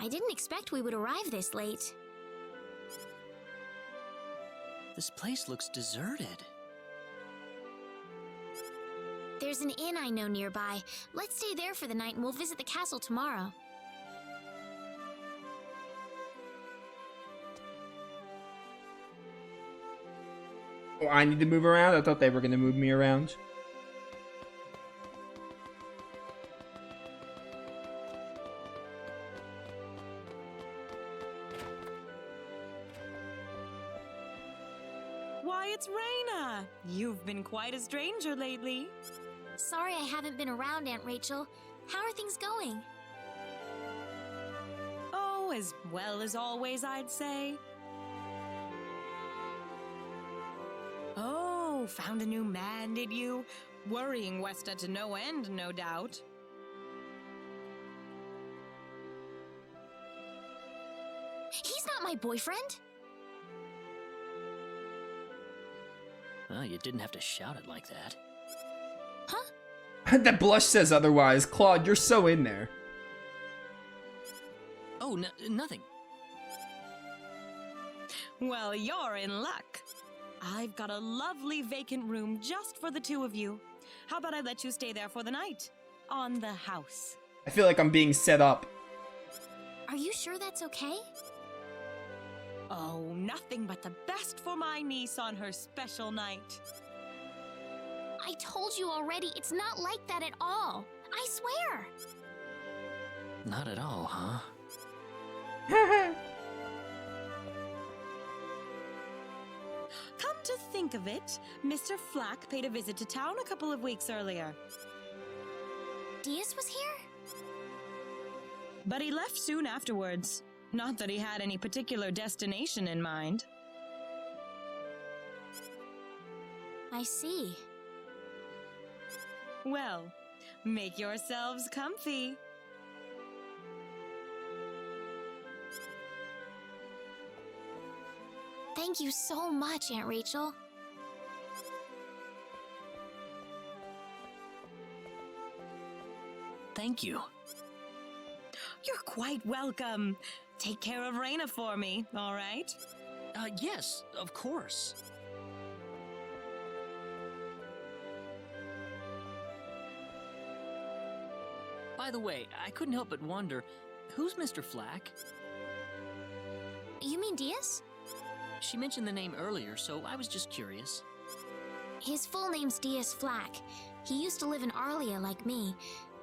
I didn't expect we would arrive this late. This place looks deserted. There's an inn I know nearby. Let's stay there for the night and we'll visit the castle tomorrow. Oh, I need to move around? I thought they were going to move me around. Why, it's Rena! You've been quite a stranger lately. Sorry I haven't been around, Aunt Rachel. How are things going? Oh, as well as always, I'd say. Oh, found a new man, did you? Worrying Westa to no end, no doubt. He's not my boyfriend. Well, you didn't have to shout it like that. Huh? That blush says otherwise. Claude, you're so in there. Oh, nothing. Well, you're in luck. I've got a lovely vacant room just for the two of you. How about I let you stay there for the night? On the house. I feel like I'm being set up. Are you sure that's okay? Oh, nothing but the best for my niece on her special night. I told you already, it's not like that at all. I swear. Not at all, huh? Come to think of it, Mr. Flack paid a visit to town a couple of weeks earlier. Diaz was here? But he left soon afterwards. Not that he had any particular destination in mind. I see. Well, make yourselves comfy. Thank you so much, Aunt Rachel. Thank you. You're quite welcome. Take care of Rena for me, all right? Yes, of course. By the way, I couldn't help but wonder, who's Mr. Flack? You mean Diaz? She mentioned the name earlier, so I was just curious. His full name's Diaz Flack. He used to live in Arlia like me.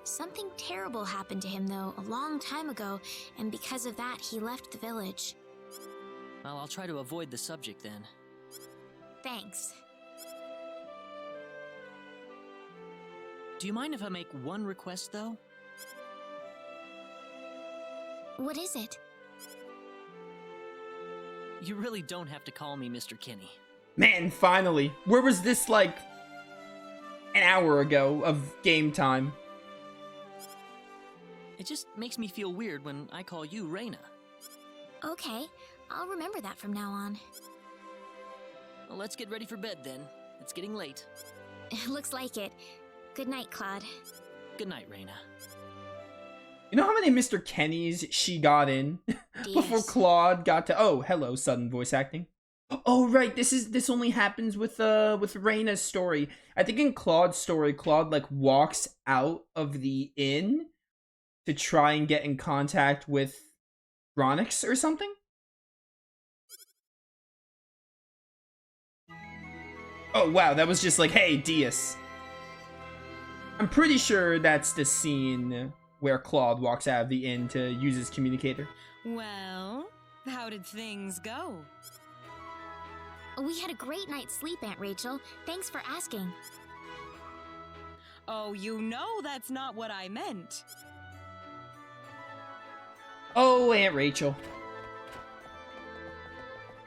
Something terrible happened to him, though, a long time ago, and because of that, he left the village. Well, I'll try to avoid the subject then. Thanks. Do you mind if I make one request, though? What is it? You really don't have to call me Mr. Kinney. Man, finally. Where was this, like, an hour ago of game time? It just makes me feel weird when I call you Rena. Okay, I'll remember that from now on. Well, let's get ready for bed then. It's getting late. Looks like it. Good night, Claude. Good night, Rena. You know how many Mr. Kennys she got in before Claude got to... Oh, hello, sudden voice acting. Oh, right, this only happens with Rena's story. I think in Claude's story, Claude, like, walks out of the inn to try and get in contact with Ronix or something? Oh, wow, that was just like, hey, Diaz. I'm pretty sure that's the scene where Claude walks out of the inn to use his communicator. Well, how did things go? We had a great night's sleep, Aunt Rachel. Thanks for asking. Oh, you know that's not what I meant. Oh, Aunt Rachel.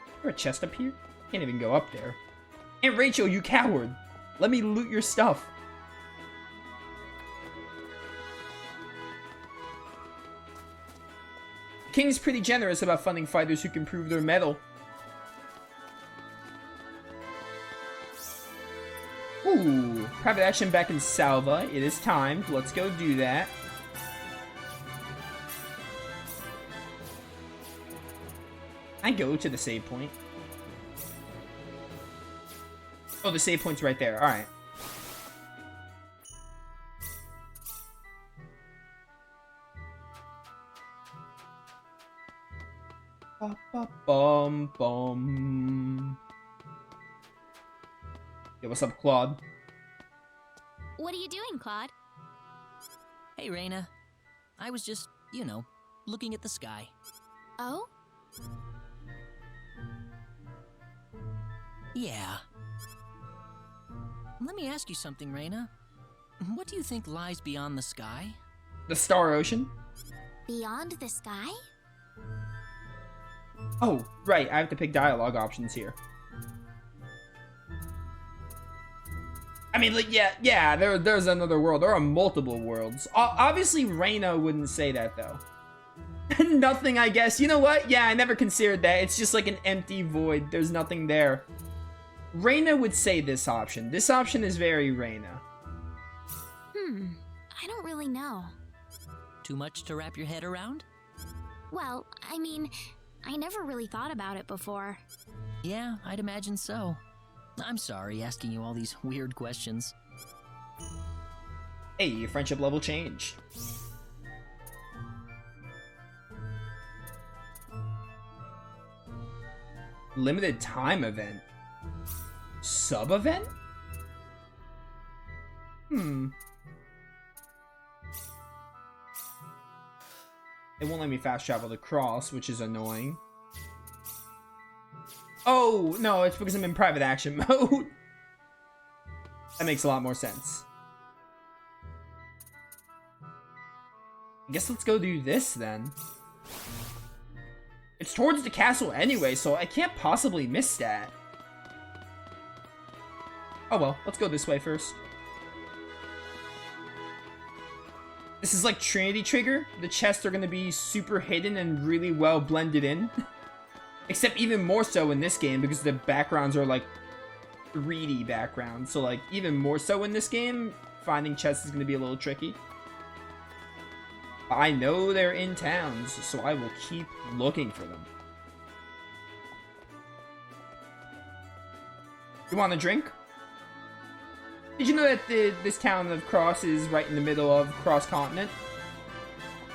Is there a chest up here? Can't even go up there. Aunt Rachel, you coward! Let me loot your stuff. The King's pretty generous about funding fighters who can prove their mettle. Ooh, private action back in Salva. It is time. Let's go do that. I go to the save point. Oh, the save point's right there. Alright. Bum bum. Yo, what's up, Claude? What are you doing, Claude? Hey, Rena. I was just, looking at the sky. Oh? Yeah. Let me ask you something, Rena. What do you think lies beyond the sky? The Star Ocean? Beyond the sky? Oh, right. I have to pick dialogue options here. I mean, like, yeah, there's another world. There are multiple worlds. Obviously, Rena wouldn't say that, though. Nothing, I guess. You know what? Yeah, I never considered that. It's just like an empty void. There's nothing there. Rena would say this option. This option is very Rena. I don't really know. Too much to wrap your head around? Well, I mean, I never really thought about it before. Yeah, I'd imagine so. I'm sorry asking you all these weird questions. Hey, your friendship level change. Limited time event. Sub event? It won't let me fast travel to cross, which is annoying. Oh, no, it's because I'm in private action mode. That makes a lot more sense. I guess let's go do this then. It's towards the castle anyway, so I can't possibly miss that. Oh well, let's go this way first. This is like Trinity Trigger. The chests are going to be super hidden and really well blended in. Except even more so in this game because the backgrounds are like 3D backgrounds. So like even more so in this game, finding chests is going to be a little tricky. I know they're in towns, so I will keep looking for them. You want a drink? Did you know that this town of Cross is right in the middle of Cross Continent?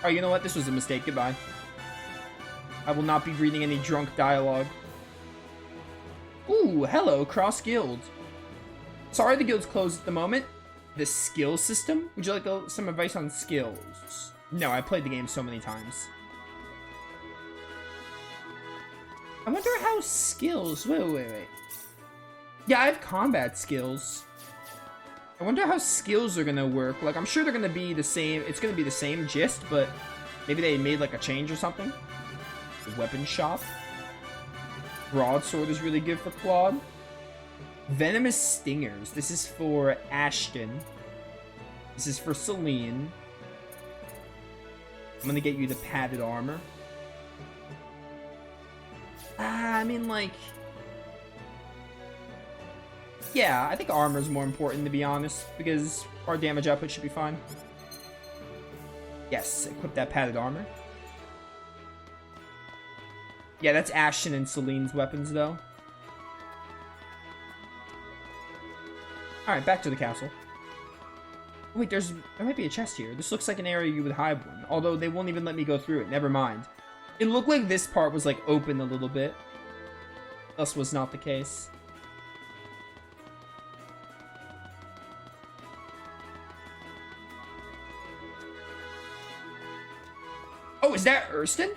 Oh, you know what? This was a mistake. Goodbye. I will not be reading any drunk dialogue. Ooh, hello, Cross Guild. Sorry the guild's closed at the moment. The skill system? Would you like some advice on skills? No, I played the game so many times. I wonder how skills... Wait. Yeah, I have combat skills. I wonder how skills are gonna work. Like, I'm sure they're gonna be the same. It's gonna be the same gist, but maybe they made like a change or something. The weapon shop. Broadsword is really good for Claude. Venomous Stingers. This is for Ashton. This is for Celine. I'm gonna get you the padded armor. I mean, like... Yeah, I think armor's more important, to be honest, because our damage output should be fine. Yes, equip that padded armor. Yeah, that's Ashton and Celine's weapons, though. Alright, back to the castle. Wait, there might be a chest here. This looks like an area you would hide one, although they won't even let me go through it. Never mind. It looked like this part was, like, open a little bit. Thus was not the case. Oh, is that Erston?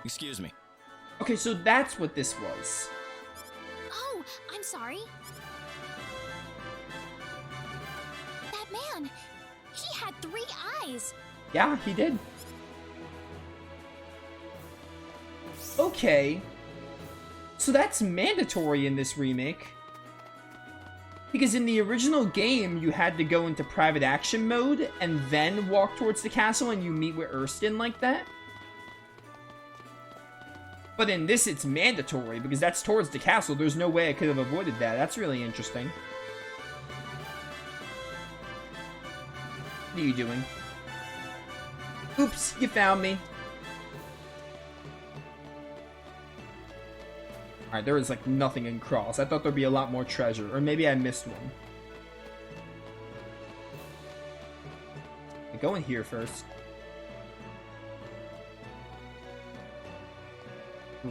Excuse me. Okay, so that's what this was. Oh, I'm sorry. That man, he had 3 eyes. Yeah, he did. Okay. So that's mandatory in this remake. Because in the original game, you had to go into private action mode and then walk towards the castle and you meet with Erston like that. But in this, it's mandatory because that's towards the castle. There's no way I could have avoided that. That's really interesting. What are you doing? Oops, you found me. Alright, there is like nothing in Cross. I thought there'd be a lot more treasure. Or maybe I missed one. I go in here first.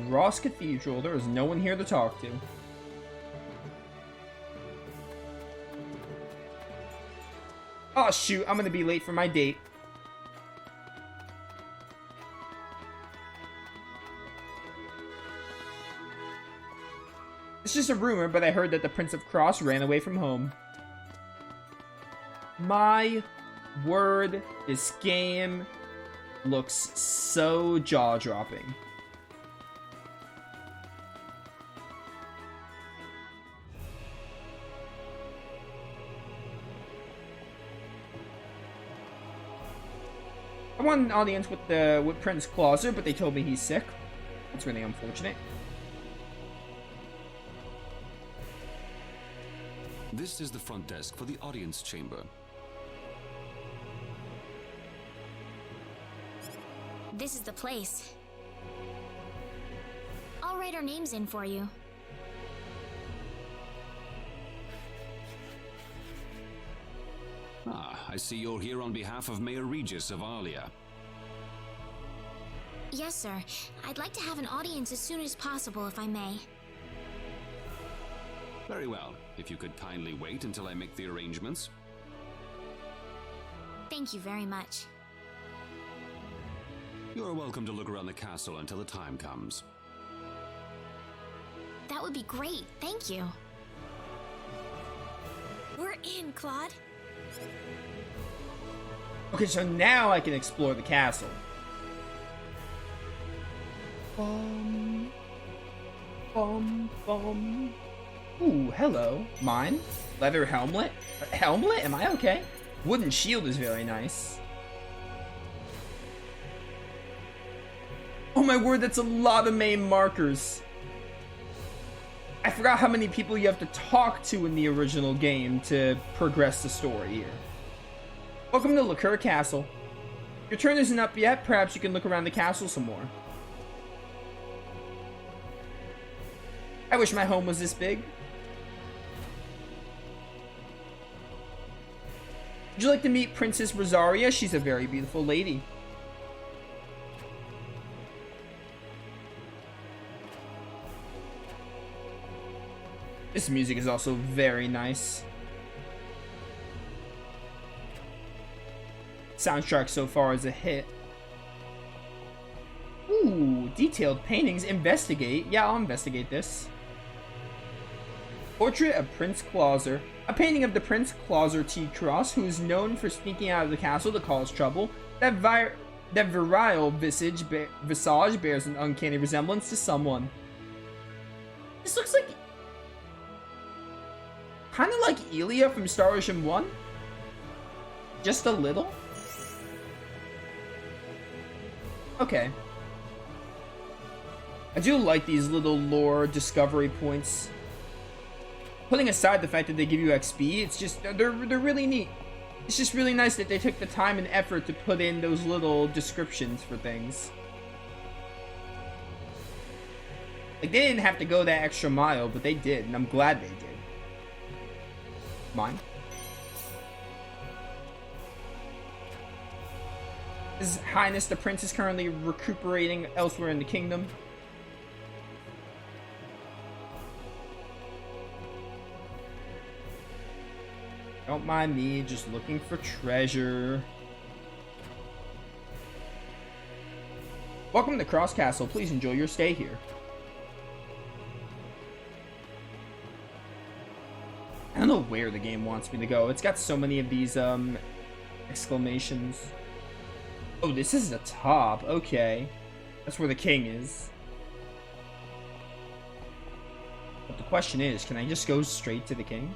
Ross Cathedral. There is no one here to talk to. Oh shoot, I'm gonna be late for my date. It's just a rumor, but I heard that the Prince of Cross ran away from home. My word, this game looks so jaw-dropping. I want an audience with Prince Clauser, but they told me he's sick. That's really unfortunate. This is the front desk for the audience chamber. This is the place. I'll write our names in for you. Ah, I see you're here on behalf of Mayor Regis of Arlia. Yes, sir. I'd like to have an audience as soon as possible, if I may. Very well. If you could kindly wait until I make the arrangements. Thank you very much. You're welcome to look around the castle until the time comes. That would be great. Thank you. We're in, Claude. Okay, so now I can explore the castle. Bum. Bum, bum. Ooh, hello. Mine? Leather helmet? Helmet? Am I okay? Wooden shield is very nice. Oh my word, that's a lot of main markers. I forgot how many people you have to talk to in the original game to progress the story here. Welcome to Liqueur Castle. Your turn isn't up yet. Perhaps you can look around the castle some more. I wish my home was this big. Would you like to meet Princess Rosaria? She's a very beautiful lady. This music is also very nice. Soundtrack so far is a hit. Ooh, detailed paintings. Investigate. Yeah, I'll investigate this. Portrait of Prince Clauser. A painting of the Prince Clauser T. Cross, who is known for sneaking out of the castle to cause trouble. That virile visage bears an uncanny resemblance to someone. This looks like... kind of like Elia from Star Ocean 1. Just a little. Okay. I do like these little lore discovery points. Putting aside the fact that they give you XP, it's just, they're really neat. It's just really nice that they took the time and effort to put in those little descriptions for things. Like, they didn't have to go that extra mile, but they did, and I'm glad they did. Mine. His Highness the Prince is currently recuperating elsewhere in the kingdom. Don't mind me, just looking for treasure. Welcome to Cross Castle. Please enjoy your stay here. I don't know where the game wants me to go. It's got so many of these exclamations. Oh, this is the top. Okay. That's where the king is. But the question is, can I just go straight to the king?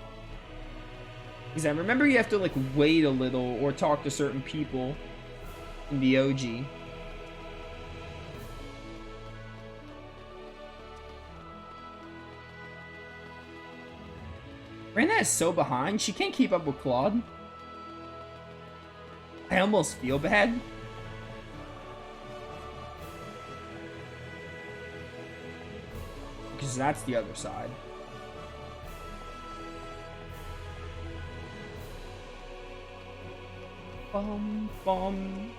Because I remember you have to, like, wait a little or talk to certain people in the OG. Rena is so behind, she can't keep up with Claude. I almost feel bad. because that's the other side. Bum, bum.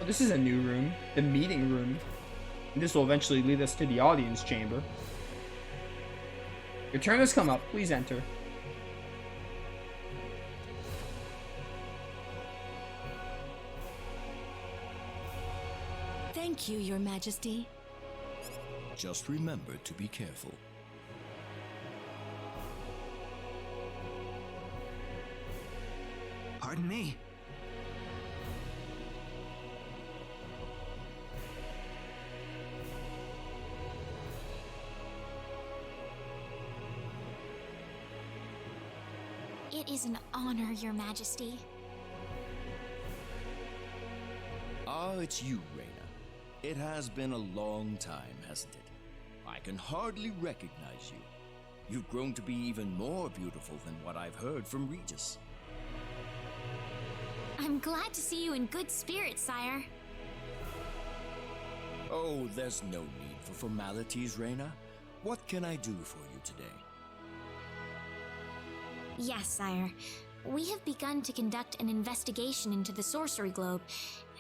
Oh, this is a new room. The meeting room. And this will eventually lead us to the audience chamber. Your turn has come up. Please enter. Thank you, Your Majesty. Just remember to be careful. Pardon me. It is an honor, Your Majesty. Ah, it's you, Rena. It has been a long time, hasn't it? I can hardly recognize you. You've grown to be even more beautiful than what I've heard from Regis. I'm glad to see you in good spirits, sire. Oh, there's no need for formalities, Rena. What can I do for you today? Yes, sire. We have begun to conduct an investigation into the sorcery globe.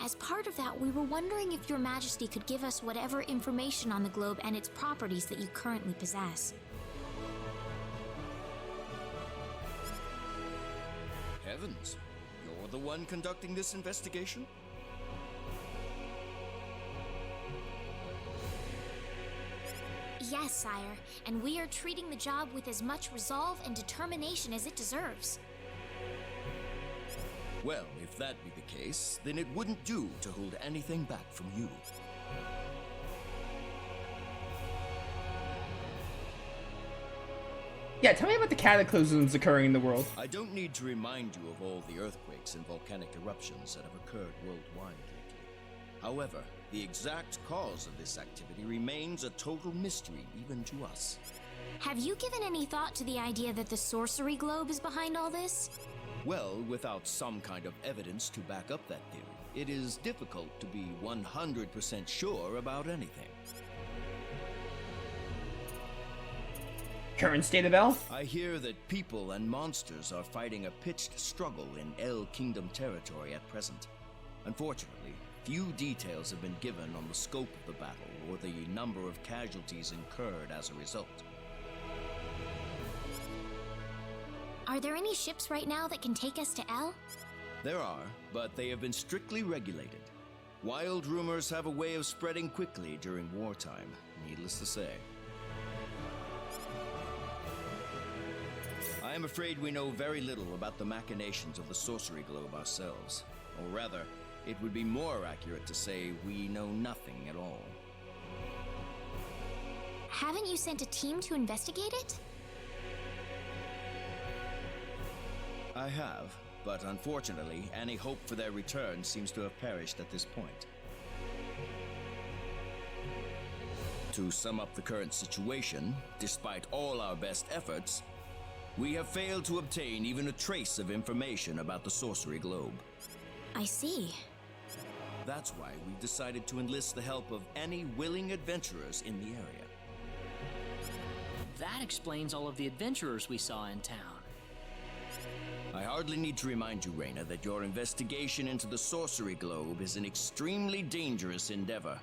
As part of that, we were wondering if Your Majesty could give us whatever information on the globe and its properties that you currently possess. Heavens, you're the one conducting this investigation? Yes, sire, and we are treating the job with as much resolve and determination as it deserves. Well, if that be the case, then it wouldn't do to hold anything back from you. Yeah, tell me about the cataclysms occurring in the world. I don't need to remind you of all the earthquakes and volcanic eruptions that have occurred worldwide lately. However, the exact cause of this activity remains a total mystery even to us. Have you given any thought to the idea that the sorcery globe is behind all this? Well, without some kind of evidence to back up that theory, it is difficult to be 100% sure about anything. Current state of L? I hear that people and monsters are fighting a pitched struggle in El Kingdom territory at present. Unfortunately, few details have been given on the scope of the battle or the number of casualties incurred as a result. Are there any ships right now that can take us to El? There are, but they have been strictly regulated. Wild rumors have a way of spreading quickly during wartime, needless to say. I am afraid we know very little about the machinations of the sorcery globe ourselves. Or rather, it would be more accurate to say we know nothing at all. Haven't you sent a team to investigate it? I have, but unfortunately, any hope for their return seems to have perished at this point. To sum up the current situation, despite all our best efforts, we have failed to obtain even a trace of information about the sorcery globe. I see. That's why we've decided to enlist the help of any willing adventurers in the area. That explains all of the adventurers we saw in town. I hardly need to remind you, Rena, that your investigation into the sorcery globe is an extremely dangerous endeavor.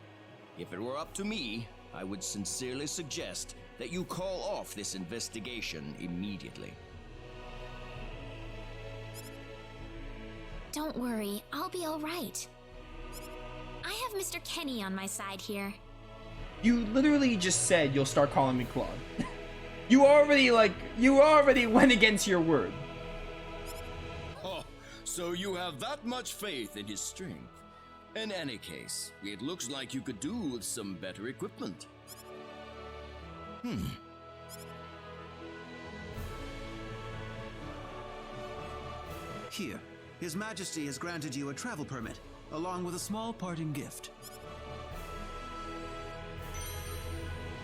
If it were up to me, I would sincerely suggest that you call off this investigation immediately. Don't worry, I'll be all right. I have Mr. Kenny on my side here. You literally just said you'll start calling me Claude. You already went against your word. Oh, so you have that much faith in his strength. In any case, it looks like you could do with some better equipment. Here, His Majesty has granted you a travel permit, along with a small parting gift.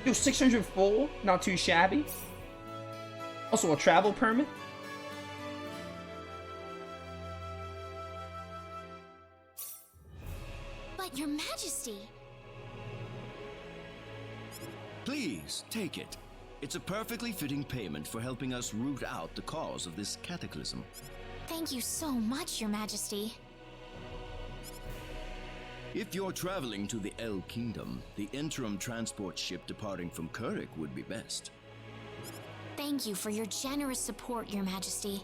Yo, 600 full, not too shabby. Also a travel permit. But Your Majesty! Please, take it. It's a perfectly fitting payment for helping us root out the cause of this cataclysm. Thank you so much, Your Majesty. If you're traveling to the El Kingdom, the interim transport ship departing from Kurik would be best. Thank you for your generous support, Your Majesty.